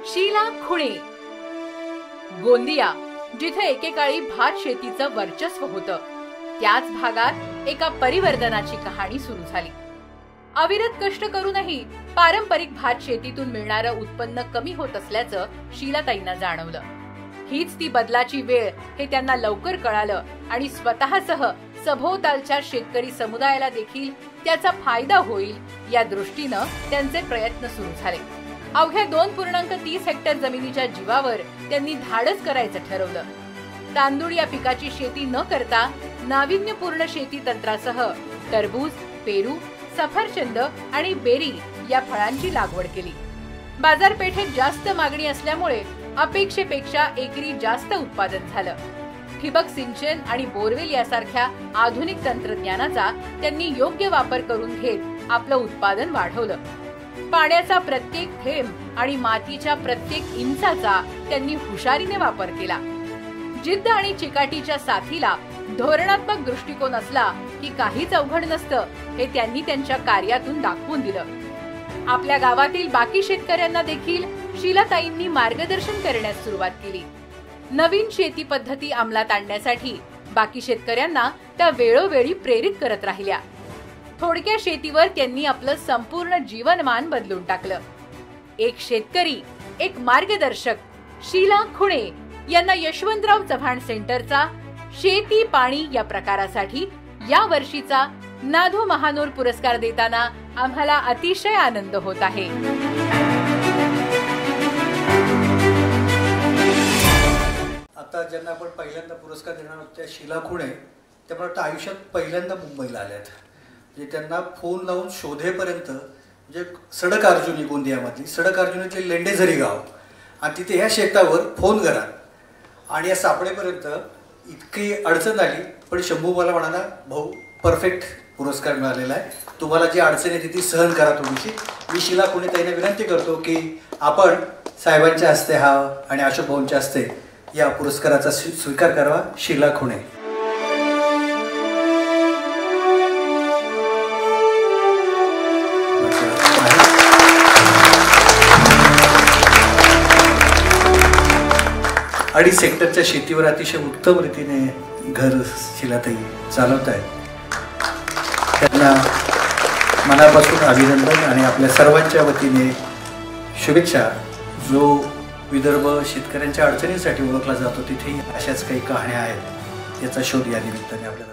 शीला खुणे, गोंदिया, जिथे एकेकाळी भात शेतीचं वर्चस्व होतं, त्याच भागात एका परिवर्तनाची कहाणी सुरू झाली। अविरत कष्ट करूनही पारंपरिक भात शेतीतून मिळणारं उत्पन्न कमी होत असल्याचं शीलाताईंना जाणवलं। हीच ती बदलाची वेळ हे त्यांना लवकर कळालं आणि स्वतःसह सभोवतालच्या शेतकरी समुदायाला देखील त्याचा फायदा होईल या दृष्टीनं त्यांचे प्रयत्न सुरू झाले। अवघ्या 2.30 हेक्टर जमिनीच्या जीवावर त्यांनी धाडस करायचं ठरवलं। तांदूळ या पिकाची शेती न करता नाविन्यपूर्ण शेती तंत्रासह टरबूज, पेरू, सफरचंद आणि बेरी या फळांची लागवड केली। बाजारपेठेत जास्त मागणी असल्यामुळे अपेक्षेपेक्षा एकरी जास्त उत्पादन झालं। ठिबक सिंचन आणि बोरवेल यासारख्या आधुनिक तंत्रज्ञानाचा त्यांनी योग्य वापर करून घेत आपलं उत्पादन वाढवलं। पाण्याचा प्रत्येक थेंब आणि मातीच्या प्रत्येक इंचाचा त्यांनी हुशारीने वापर केला। जिद्द आणि चिकाटीच्या साथीला धोरणात्मक दृष्टिकोन असला की काहीच अवघड नसतं हे त्यांनी त्यांच्या कार्यातून दाखवून दिलं। आपल्या गावातील बाकी शेतकऱ्यांना देखील शीलाताईंनी मार्गदर्शन करण्यास सुरुवात केली। नवीन शेती पद्धती अंमलात आणण्यासाठी बाकी शेतकऱ्यांना त्या वेळोवेळी प्रेरित करत राहिल्या। थोडक्या शेतीवर त्यांनी आपलं संपूर्ण जीवनमान बदलून टाकलं। एक शेतकरी, एक मार्गदर्शक, शीला खुणे यांना यशवंतराव चव्हाण सेंटरचा शेती पाणी या प्रकारासाठी या वर्षीचा नाधो महानोर पुरस्कार देताना आम्हाला अतिशय आनंद होत आहे। आता ज्यांना आपण पहिल्यांदा पुरस्कार देणार आहोत त्या शीला खुणे, त्या मला आयुष्यात पहिल्यांदा मुंबईला आल्यात। म्हणजे त्यांना फोन लावून शोधेपर्यंत, म्हणजे सडक अर्जुनी, गोंदियामधली सडक अर्जुनीतले लेंडेझरी गाव आणि तिथे ह्या शेतावर फोन करा आणि या सापडेपर्यंत इतकी अडचण आली। पण शंभू मला म्हणाला, भाऊ परफेक्ट पुरस्कार मिळालेला आहे, तुम्हाला जी अडचण येते ती सहन करा थोडीशी। मी शीला खुणे ताईंना विनंती करतो की आपण साहेबांच्या हस्ते हा आणि अशोक भाऊंच्या हस्ते या पुरस्काराचा स्वीकार करावा। शीला खुणे। अडीच हेक्टरच्या शेतीवर अतिशय उत्तम रीतीने घर शीलाताई चालवत आहेत। त्यांना मनापासून अभिनंदन आणि आपल्या सर्वांच्या वतीने शुभेच्छा। जो विदर्भ शेतकऱ्यांच्या अडचणींसाठी ओळखला जातो तिथेही अशाच काही कहाण्या आहेत, याचा शोध या निमित्ताने आपल्याला